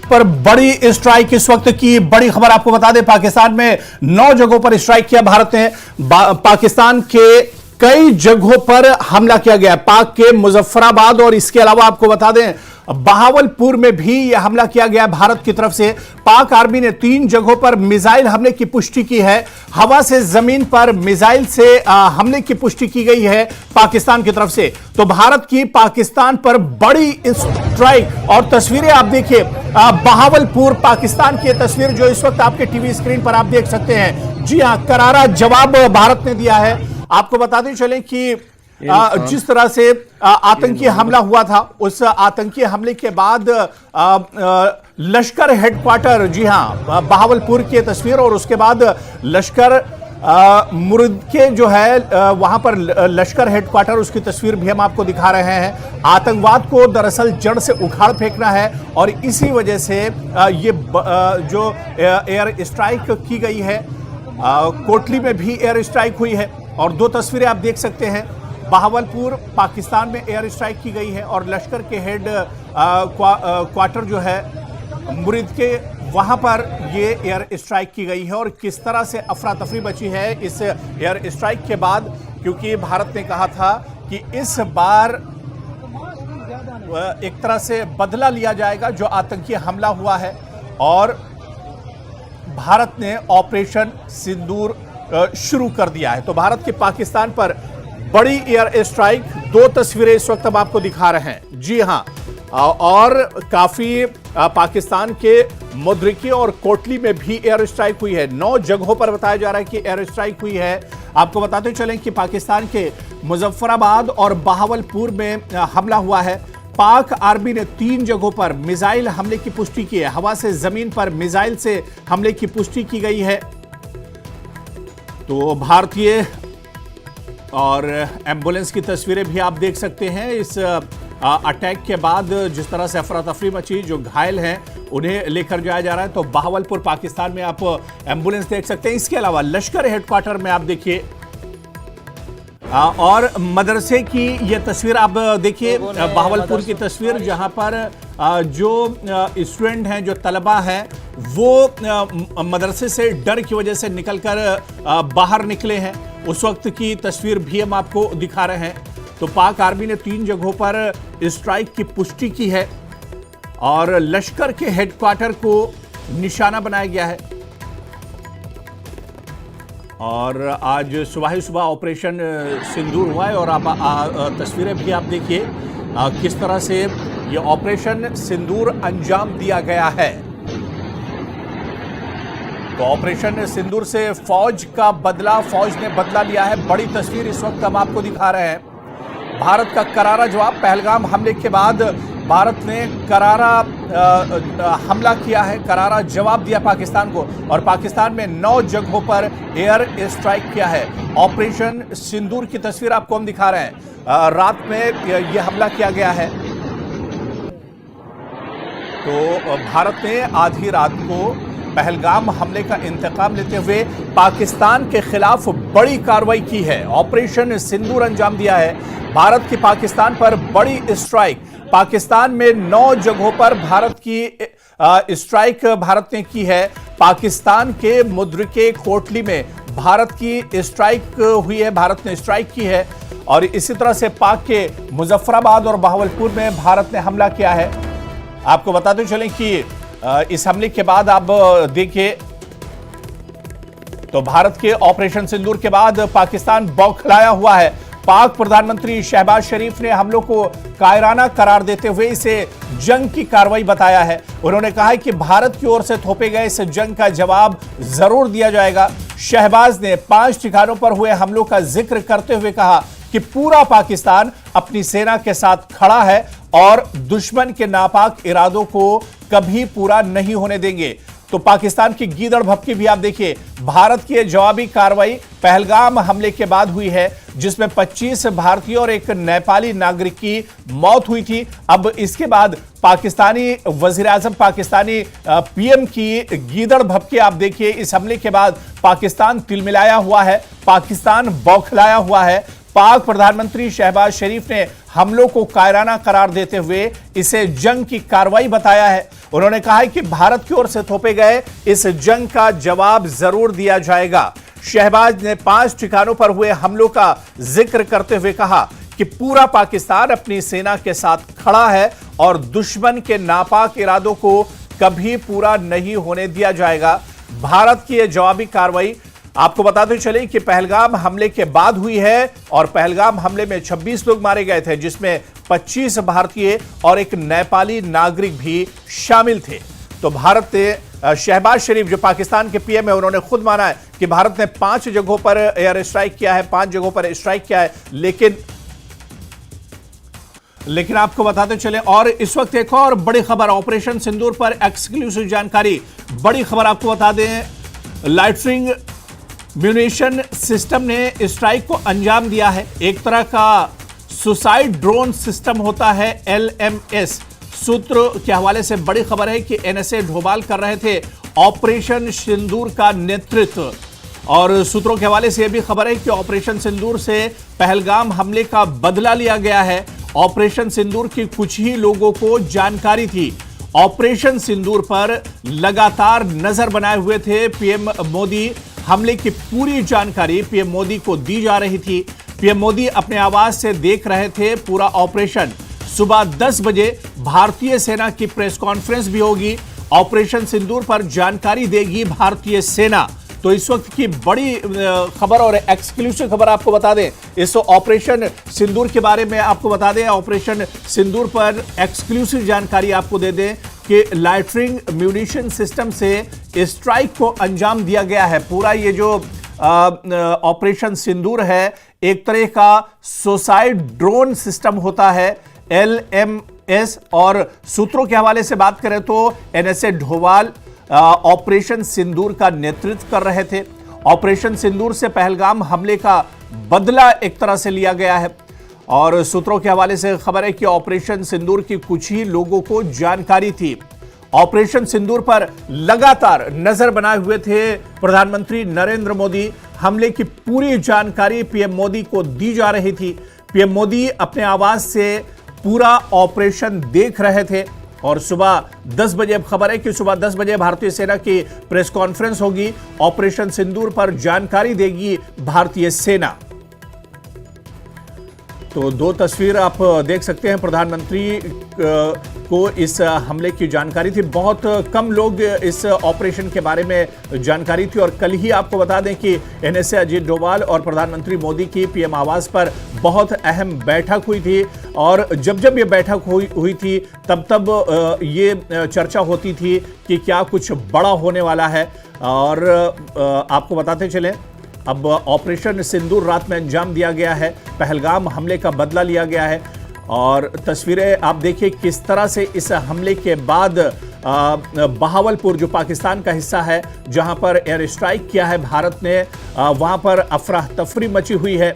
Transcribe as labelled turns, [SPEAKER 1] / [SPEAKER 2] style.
[SPEAKER 1] पर बड़ी स्ट्राइक इस वक्त की बड़ी खबर आपको बता दें, पाकिस्तान में 9 जगहों पर स्ट्राइक किया भारत ने। पाकिस्तान के कई जगहों पर हमला किया गया, पाक के मुजफ्फराबाद और इसके अलावा आपको बता दें बहावलपुर में भी यह हमला किया गया भारत की तरफ से। पाक आर्मी ने 3 जगहों पर मिसाइल हमले की पुष्टि की है। हवा से जमीन पर मिसाइल से हमले की पुष्टि की गई है पाकिस्तान की तरफ से। तो भारत की पाकिस्तान पर बड़ी स्ट्राइक और तस्वीरें आप देखिए, बहावलपुर पाकिस्तान की तस्वीर जो इस वक्त आपके टीवी स्क्रीन पर आप देख सकते हैं। जी हां, करारा जवाब भारत ने दिया है। आपको बताते चलें कि जिस तरह से आतंकी हमला हुआ था, उस आतंकी हमले के बाद लश्कर हेडक्वार्टर, जी हां, बहावलपुर की तस्वीर, और उसके बाद लश्कर मुर्द के जो है वहां पर लश्कर हेडक्वार्टर, उसकी तस्वीर भी हम आपको दिखा रहे हैं। आतंकवाद को दरअसल जड़ से उखाड़ फेंकना है और इसी वजह से ये जो एयर स्ट्राइक की गई है, कोटली में भी एयर स्ट्राइक हुई है। और 2 तस्वीरें आप देख सकते हैं, बहावलपुर पाकिस्तान में एयर स्ट्राइक की गई है और लश्कर के हेड क्वार्टर जो है मुरीद के, वहां पर ये एयर स्ट्राइक की गई है। और किस तरह से अफरा तफरी बची है इस एयर स्ट्राइक के बाद, क्योंकि भारत ने कहा था कि इस बार एक तरह से बदला लिया जाएगा जो आतंकी हमला हुआ है। और भारत ने ऑपरेशन सिंदूर शुरू कर दिया है। तो भारत के पाकिस्तान पर बड़ी एयर स्ट्राइक, 2 तस्वीरें इस वक्त हम आपको दिखा रहे हैं। जी हां, और काफी पाकिस्तान के मुद्रिकी और कोटली में भी एयर स्ट्राइक हुई है। 9 जगहों पर बताया जा रहा है कि एयर स्ट्राइक हुई है। आपको बताते चलें कि पाकिस्तान के मुजफ्फराबाद और बहावलपुर में हमला हुआ है। पाक आर्मी ने 3 जगहों पर मिसाइल हमले की पुष्टि की है। हवा से जमीन पर मिसाइल से हमले की पुष्टि की गई है। तो भारतीय और एम्बुलेंस की तस्वीरें भी आप देख सकते हैं। इस अटैक के बाद जिस तरह से अफरा तफरी मची, जो घायल हैं उन्हें लेकर जाया जा रहा है। तो बहावलपुर पाकिस्तान में आप एम्बुलेंस देख सकते हैं। इसके अलावा लश्कर हेडक्वार्टर में आप देखिए, और मदरसे की ये तस्वीर आप देखिए, बहावलपुर की तस्वीर, जहां पर जो स्टूडेंट हैं, जो तलबा हैं, वो मदरसे से डर की वजह से निकलकर बाहर निकले हैं। उस वक्त की तस्वीर भी हम आपको दिखा रहे हैं। तो पाक आर्मी ने 3 जगहों पर स्ट्राइक की पुष्टि की है और लश्कर के हेडक्वार्टर को निशाना बनाया गया है। और आज सुबह ही सुबह ऑपरेशन सिंदूर हुआ है और आप तस्वीरें भी आप देखिए किस तरह से ये ऑपरेशन सिंदूर अंजाम दिया गया है। तो ऑपरेशन सिंदूर से फौज का बदला, फौज ने बदला लिया है। बड़ी तस्वीर इस वक्त हम आपको दिखा रहे हैं। भारत का करारा जवाब, पहलगाम हमले के बाद भारत ने करारा हमला किया है, करारा जवाब दिया पाकिस्तान को। और पाकिस्तान में 9 जगहों पर एयर स्ट्राइक किया है। ऑपरेशन सिंदूर की तस्वीर आपको हम दिखा रहे हैं। रात में यह हमला किया गया है। तो भारत ने आधी रात को पहलगाम हमले का इंतकाम लेते हुए पाकिस्तान के खिलाफ बड़ी कार्रवाई की है। ऑपरेशन सिंदूर अंजाम दिया है। भारत की पाकिस्तान पर बड़ी स्ट्राइक, पाकिस्तान में 9 जगहों पर भारत की स्ट्राइक भारत ने की है। पाकिस्तान के मुद्रिके कोटली में भारत की स्ट्राइक हुई है, भारत ने स्ट्राइक की है। और इसी तरह से पाक के मुजफ्फराबाद और बहावलपुर में भारत ने हमला किया है। आपको बताते चलें कि इस हमले के बाद आप देखिए, तो भारत के ऑपरेशन सिंदूर के बाद पाकिस्तान बौखलाया हुआ है। पाक प्रधानमंत्री शहबाज शरीफ ने हमलों को कायराना करार देते हुए इसे जंग की कार्रवाई बताया है। उन्होंने कहा है कि भारत की ओर से थोपे गए इस जंग का जवाब जरूर दिया जाएगा। शहबाज ने 5 ठिकानों पर हुए हमलों का जिक्र करते हुए कहा कि पूरा पाकिस्तान अपनी सेना के साथ खड़ा है और दुश्मन के नापाक इरादों को कभी पूरा नहीं होने देंगे। तो पाकिस्तान की गीदड़ भपकी भी आप देखिए। भारत की जवाबी कार्रवाई पहलगाम हमले के बाद हुई है, जिसमें 25 भारतीय और एक नेपाली नागरिक की मौत हुई थी। अब इसके बाद पाकिस्तानी वजीर आजम, पाकिस्तानी पीएम की गीदड़ भपकी आप देखिए। इस हमले के बाद पाकिस्तान तिलमिलाया हुआ है, पाकिस्तान बौखलाया हुआ है। पाक प्रधानमंत्री शहबाज शरीफ ने हमलों को कायराना करार देते हुए इसे जंग की कार्रवाई बताया है। उन्होंने कहा है कि भारत की ओर से थोपे गए इस जंग का जवाब जरूर दिया जाएगा। शहबाज ने 5 ठिकानों पर हुए हमलों का जिक्र करते हुए कहा कि पूरा पाकिस्तान अपनी सेना के साथ खड़ा है और दुश्मन के नापाक इरादों को कभी पूरा नहीं होने दिया जाएगा। भारत की यह जवाबी कार्रवाई आपको बताते चले कि पहलगाम हमले के बाद हुई है और पहलगाम हमले में 26 लोग मारे गए थे, जिसमें 25 भारतीय और एक नेपाली नागरिक भी शामिल थे। तो भारत ने शहबाज शरीफ जो पाकिस्तान के पीएम है, उन्होंने खुद माना है कि भारत ने 5 जगहों पर एयर स्ट्राइक किया है, 5 जगहों पर स्ट्राइक किया है। लेकिन आपको बताते चले और इस वक्त एक और बड़ी खबर, ऑपरेशन सिंदूर पर एक्सक्लूसिव जानकारी। बड़ी खबर आपको बता दें, लाइटनिंग म्यूनिशन सिस्टम ने स्ट्राइक को अंजाम दिया है। एक तरह का सुसाइड ड्रोन सिस्टम होता है LMS। सूत्र के हवाले से बड़ी खबर है कि NSA ढोबाल कर रहे थे ऑपरेशन सिंदूर का नेतृत्व। और सूत्रों के हवाले से यह भी खबर है कि ऑपरेशन सिंदूर से पहलगाम हमले का बदला लिया गया है। ऑपरेशन सिंदूर की कुछ ही लोगों को जानकारी थी। ऑपरेशन सिंदूर पर लगातार नजर बनाए हुए थे पीएम मोदी। हमले की पूरी जानकारी पीएम मोदी को दी जा रही थी। पीएम मोदी अपने आवास से देख रहे थे पूरा ऑपरेशन। सुबह 10 बजे भारतीय सेना की प्रेस कॉन्फ्रेंस भी होगी। ऑपरेशन सिंदूर पर जानकारी देगी भारतीय सेना। तो इस वक्त की बड़ी खबर और एक्सक्लूसिव खबर आपको बता दें, इस ऑपरेशन सिंदूर के बारे में आपको बता दें। ऑपरेशन सिंदूर पर एक्सक्लूसिव जानकारी आपको दे दें कि लाइटनिंग म्यूनिशन सिस्टम से स्ट्राइक को अंजाम दिया गया है। पूरा ये जो ऑपरेशन सिंदूर है, एक तरह का सुसाइड ड्रोन सिस्टम होता है LMS। और सूत्रों के हवाले से बात करें तो NSA ढोवाल ऑपरेशन सिंदूर का नेतृत्व कर रहे थे। ऑपरेशन सिंदूर से पहलगाम हमले का बदला एक तरह से लिया गया है। और सूत्रों के हवाले से खबर है कि ऑपरेशन सिंदूर की कुछ ही लोगों को जानकारी थी। ऑपरेशन सिंदूर पर लगातार नजर बनाए हुए थे प्रधानमंत्री नरेंद्र मोदी। हमले की पूरी जानकारी पीएम मोदी को दी जा रही थी। पीएम मोदी अपने आवास से पूरा ऑपरेशन देख रहे थे। और सुबह 10 बजे, अब खबर है कि सुबह 10 बजे भारतीय सेना की प्रेस कॉन्फ्रेंस होगी। ऑपरेशन सिंदूर पर जानकारी देगी भारतीय सेना। तो 2 तस्वीर आप देख सकते हैं। प्रधानमंत्री को इस हमले की जानकारी थी। बहुत कम लोग इस ऑपरेशन के बारे में जानकारी थी। और कल ही आपको बता दें कि NSA अजीत डोभाल और प्रधानमंत्री मोदी की पीएम आवास पर बहुत अहम बैठक हुई थी। और जब ये बैठक हुई थी तब ये चर्चा होती थी कि क्या कुछ बड़ा होने वाला है। और आपको बताते चलें, अब ऑपरेशन सिंदूर रात में अंजाम दिया गया है। पहलगाम हमले का बदला लिया गया है। और तस्वीरें आप देखिए किस तरह से इस हमले के बाद बहावलपुर जो पाकिस्तान का हिस्सा है, जहां पर एयर स्ट्राइक किया है भारत ने, वहां पर अफरा तफरी मची हुई है।